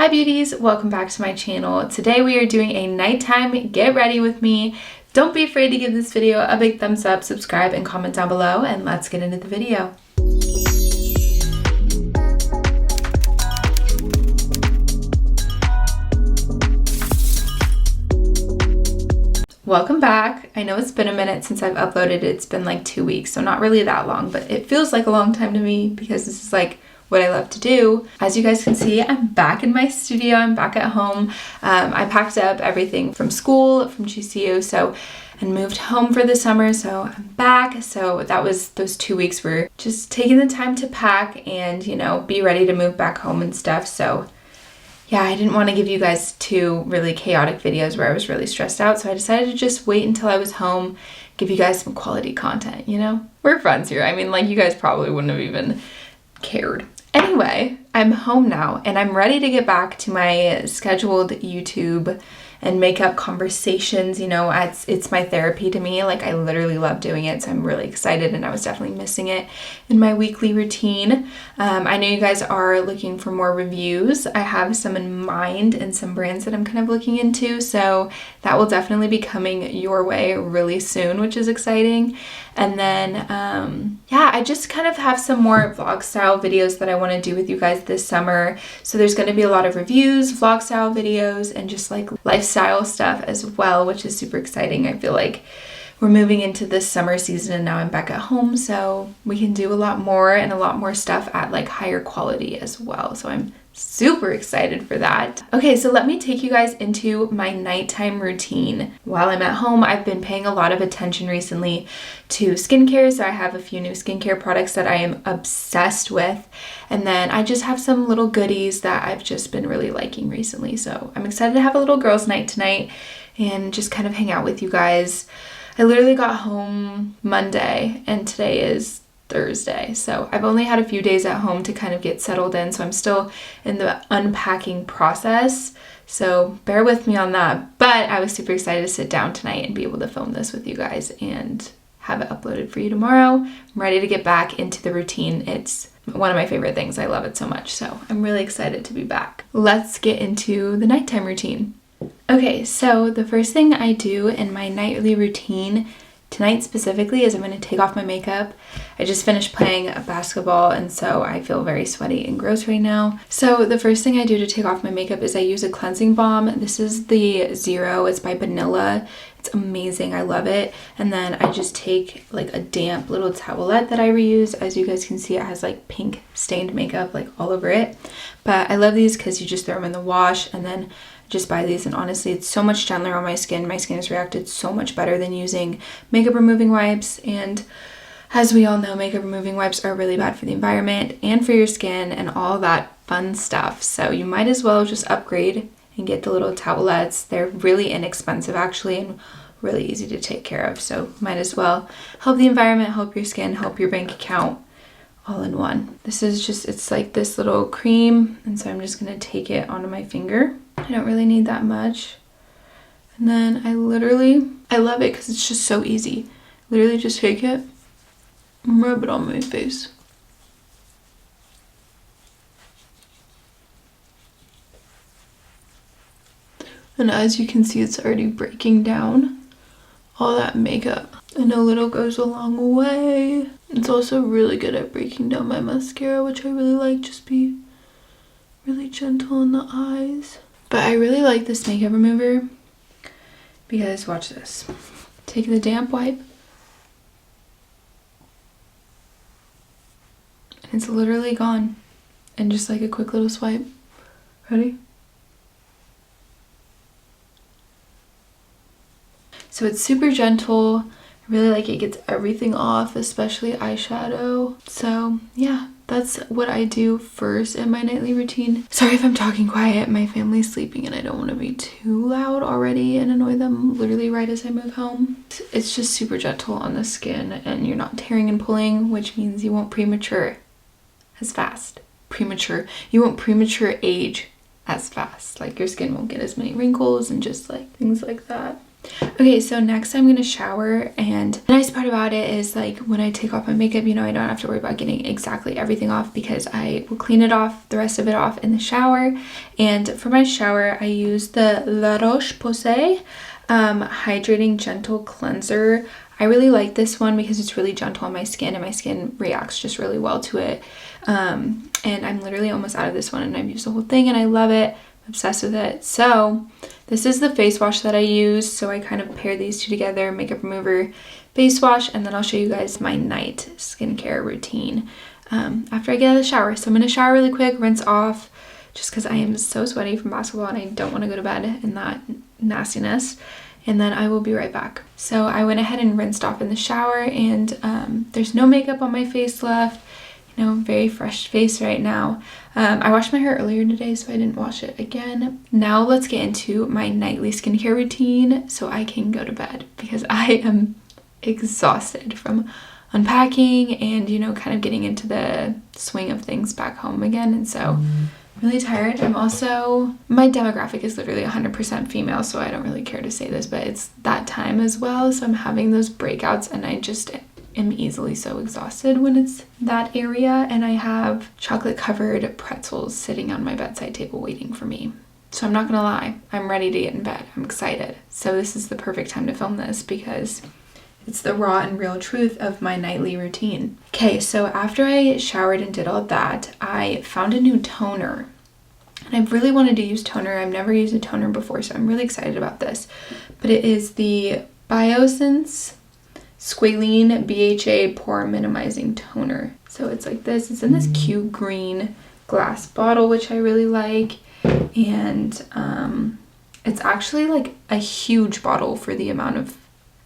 Hi beauties, welcome back to my channel. Today we are doing a nighttime get ready with me. Don't be afraid to give this video a big thumbs up, subscribe, and comment down below, and let's get into the video. Welcome back. I know it's been a minute since I've uploaded. It's been like 2 weeks, so not really that long, but it feels like a long time to me because this is like what I love to do. As you guys can see, I'm back in my studio. I'm back at home. I packed up everything from school, from GCU, and moved home for the summer, so I'm back. So that was those 2 weeks were just taking the time to pack and, you know, be ready to move back home and stuff. So yeah, I didn't want to give you guys two really chaotic videos where I was really stressed out, so I decided to just wait until I was home, give you guys some quality content, you know? We're friends here. I mean, like, you guys probably wouldn't have even cared. Anyway, I'm home now and I'm ready to get back to my scheduled YouTube and makeup conversations. You know, it's my therapy to me. Like, I literally love doing it, so I'm really excited, and I was definitely missing it in my weekly routine. I know you guys are looking for more reviews. I have some in mind and some brands that I'm kind of looking into, so that will definitely be coming your way really soon, which is exciting. And then, yeah, I just kind of have some more vlog style videos that I want to do with you guys this summer. So there's going to be a lot of reviews, vlog style videos, and just like lifestyle stuff as well, which is super exciting. I feel like we're moving into this summer season and now I'm back at home, so we can do a lot more and a lot more stuff at like higher quality as well. So I'm super excited for that. Okay, so let me take you guys into my nighttime routine. While I'm at home, I've been paying a lot of attention recently to skincare, so I have a few new skincare products that I am obsessed with, and then I just have some little goodies that I've just been really liking recently. So I'm excited to have a little girls' night tonight and just kind of hang out with you guys. I literally got home Monday and today is Thursday, so I've only had a few days at home to kind of get settled in, so I'm still in the unpacking process, so bear with me on that. But I was super excited to sit down tonight and be able to film this with you guys and have it uploaded for you tomorrow. I'm ready to get back into the routine. It's one of my favorite things. I love it so much, so I'm really excited to be back. Let's get into the nighttime routine. Okay, so the first thing I do in my nightly routine tonight specifically is I'm going to take off my makeup. I just finished playing basketball, and so I feel very sweaty and gross right now. So the first thing I do to take off my makeup is I use a cleansing balm. This is the Zero. It's by Vanilla. It's amazing. I love it. And then I just take like a damp little towelette that I reuse. As you guys can see, it has like pink stained makeup like all over it. But I love these because you just throw them in the wash and then just buy these, and honestly it's so much gentler on my skin. My skin has reacted so much better than using makeup removing wipes, and as we all know, makeup removing wipes are really bad for the environment and for your skin and all that fun stuff. So you might as well just upgrade and get the little towelettes. They're really inexpensive actually and really easy to take care of, so might as well help the environment, help your skin, help your bank account, all in one. This is just, it's like this little cream, and so I'm just gonna take it onto my finger. I don't really need that much. And then I love it because it's just so easy. Literally just take it and rub it on my face. And as you can see, it's already breaking down all that makeup. And a little goes a long way. It's also really good at breaking down my mascara, which I really like. Just be really gentle in the eyes. But I really like this makeup remover because, watch this. Take the damp wipe. And it's literally gone. And just like a quick little swipe. Ready? So it's super gentle. I really like it. Gets everything off, especially eyeshadow. So yeah, that's what I do first in my nightly routine. Sorry if I'm talking quiet. My family's sleeping and I don't want to be too loud already and annoy them literally right as I move home. It's just super gentle on the skin and you're not tearing and pulling, which means you won't premature as fast. You won't premature age as fast. Like, your skin won't get as many wrinkles and just like things like that. Okay, so next I'm gonna shower, and the nice part about it is like when I take off my makeup, you know, I don't have to worry about getting exactly everything off because I will clean it off, the rest of it off in the shower. And for my shower, I use the La Roche-Posay Hydrating Gentle Cleanser. I really like this one because it's really gentle on my skin and my skin reacts just really well to it. And I'm literally almost out of this one and I've used the whole thing and I love it. I'm obsessed with it. So this is the face wash that I use. So I kind of pair these two together, makeup remover, face wash, and then I'll show you guys my night skincare routine after I get out of the shower. So I'm going to shower really quick, rinse off, just because I am so sweaty from basketball and I don't want to go to bed in that nastiness. And then I will be right back. So I went ahead and rinsed off in the shower, and there's no makeup on my face left. You know, very fresh face right now. I washed my hair earlier today, so I didn't wash it again. Now let's get into my nightly skincare routine so I can go to bed because I am exhausted from unpacking and, you know, kind of getting into the swing of things back home again. And so really tired. I'm also, my demographic is literally 100% female, so I don't really care to say this, but it's that time as well. So I'm having those breakouts and I just am easily so exhausted when it's that area. And I have chocolate covered pretzels sitting on my bedside table waiting for me. So I'm not gonna lie, I'm ready to get in bed. I'm excited. So this is the perfect time to film this because it's the raw and real truth of my nightly routine. Okay, so after I showered and did all that, I found a new toner. And I've really wanted to use toner. I've never used a toner before, so I'm really excited about this. But it is the Biossance Squalene BHA Pore Minimizing Toner. So it's like this. It's in this cute green glass bottle, which I really like. And it's actually like a huge bottle for the amount of,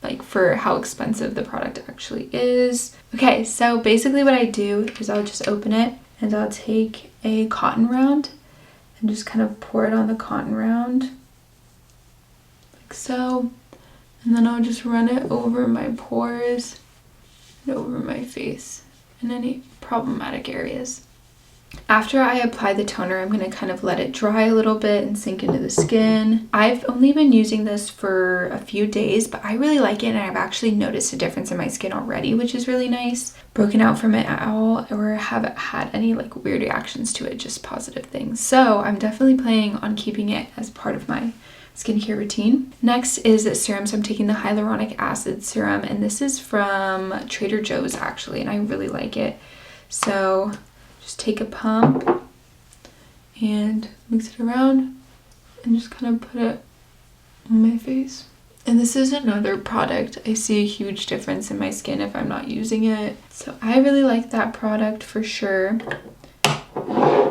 like, for how expensive the product actually is. Okay, so basically what I do is I'll just open it and I'll take a cotton round and just kind of pour it on the cotton round like so. And then I'll just run it over my pores and over my face and any problematic areas. After I apply the toner, I'm going to kind of let it dry a little bit and sink into the skin. I've only been using this for a few days, but I really like it and I've actually noticed a difference in my skin already, which is really nice. Broken out from it at all or haven't had any like weird reactions to it, just positive things. So I'm definitely planning on keeping it as part of my skincare routine. Next is serum. So I'm taking the hyaluronic acid serum, and this is from Trader Joe's actually, and I really like it. So just take a pump and mix it around and just kind of put it on my face. And this is another product. I see a huge difference in my skin if I'm not using it. So I really like that product for sure.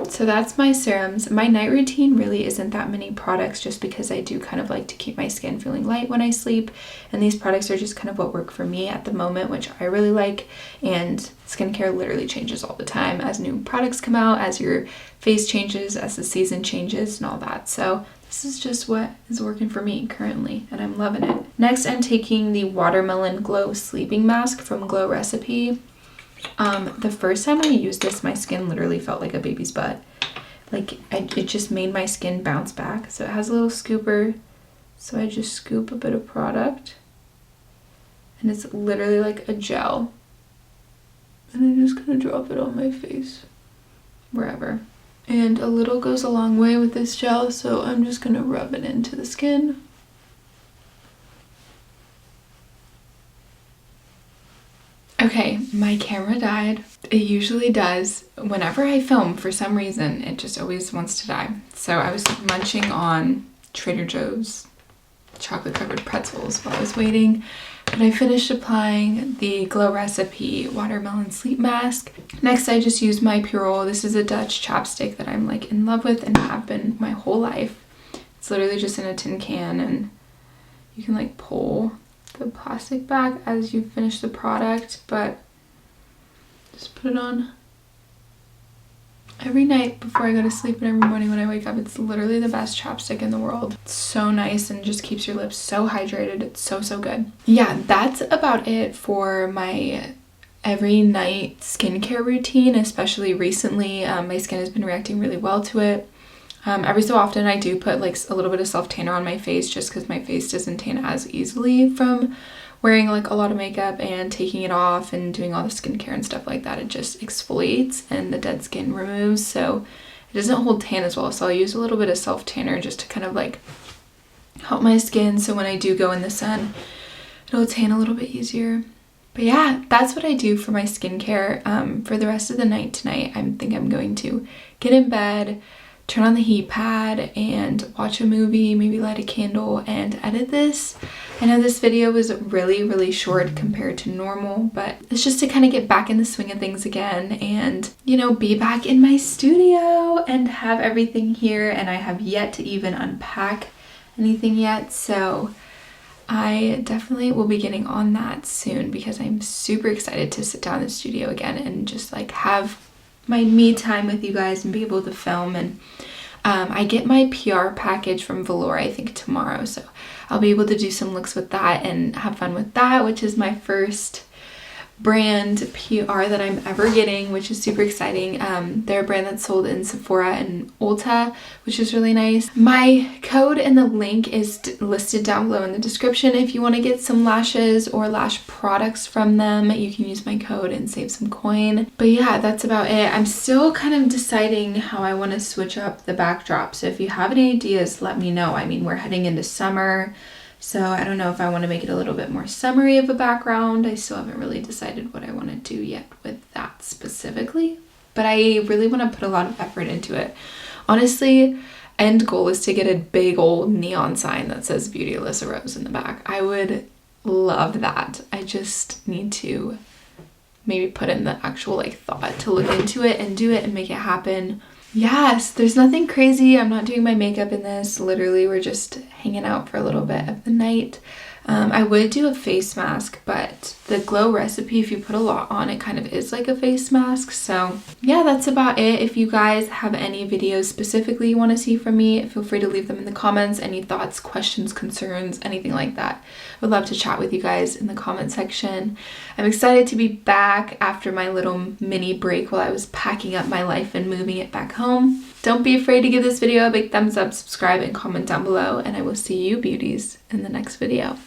So that's my serums. My night routine really isn't that many products just because I do kind of like to keep my skin feeling light when I sleep. And these products are just kind of what work for me at the moment, which I really like. And skincare literally changes all the time as new products come out, as your face changes, as the season changes and all that. So this is just what is working for me currently and I'm loving it. Next, I'm taking the Watermelon Glow Sleeping Mask from Glow Recipe. The first time I used this, my skin literally felt like a baby's butt. Like it just made my skin bounce back. So it has a little scooper. So I just scoop a bit of product and it's literally like a gel. And I'm just gonna drop it on my face, wherever. And a little goes a long way with this gel, so I'm just gonna rub it into the skin. Okay, my camera died. It usually does. Whenever I film, for some reason, it just always wants to die. So I was munching on Trader Joe's chocolate covered pretzels while I was waiting. But I finished applying the Glow Recipe Watermelon Sleep Mask. Next, I just used my Purell. This is a Dutch chapstick that I'm like in love with and have been my whole life. It's literally just in a tin can and you can like pull the plastic back as you finish the product, but just put it on every night before I go to sleep and every morning when I wake up. It's literally the best chapstick in the world. It's so nice and just keeps your lips so hydrated. It's so good. Yeah, that's about it for my every night skincare routine, especially recently. My skin has been reacting really well to it. Every so often I do put like a little bit of self tanner on my face just because my face doesn't tan as easily from wearing like a lot of makeup and taking it off and doing all the skincare and stuff like that. It just exfoliates and the dead skin removes, so it doesn't hold tan as well. So I'll use a little bit of self tanner just to kind of like help my skin, so when I do go in the sun it'll tan a little bit easier. But yeah, that's what I do for my skincare. For the rest of the night tonight, I think I'm going to get in bed, turn on the heat pad and watch a movie, maybe light a candle and edit this. I know this video was really short compared to normal, but it's just to kind of get back in the swing of things again and, you know, be back in my studio and have everything here. And I have yet to even unpack anything yet, so I definitely will be getting on that soon because I'm super excited to sit down in the studio again and just like have my me time with you guys and be able to film. And I get my PR package from Velour I think tomorrow, so I'll be able to do some looks with that and have fun with that, which is my first brand PR that I'm ever getting, which is super exciting. They're a brand that's sold in Sephora and Ulta, which is really nice. My code and the link is listed down below in the description. If you want to get some lashes or lash products from them, you can use my code and save some coin. But yeah, that's about it. I'm still kind of deciding how I want to switch up the backdrop, so if you have any ideas, let me know. I mean, we're heading into summer, so I don't know if I want to make it a little bit more summery of a background. I still haven't really decided what I want to do yet with that specifically, but I really want to put a lot of effort into it. Honestly, end goal is to get a big old neon sign that says Beauty Alyssa Rose in the back. I would love that. I just need to maybe put in the actual like thought to look into it and do it and make it happen. Yes, there's nothing crazy. I'm not doing my makeup in this. Literally, we're just hanging out for a little bit of the night. I would do a face mask, but the glow recipe, if you put a lot on, it kind of is like a face mask. So yeah, that's about it. If you guys have any videos specifically you want to see from me, feel free to leave them in the comments. Any thoughts, questions, concerns, anything like that. I would love to chat with you guys in the comment section. I'm excited to be back after my little mini break while I was packing up my life and moving it back home. Don't be afraid to give this video a big thumbs up, subscribe, and comment down below, and I will see you beauties in the next video.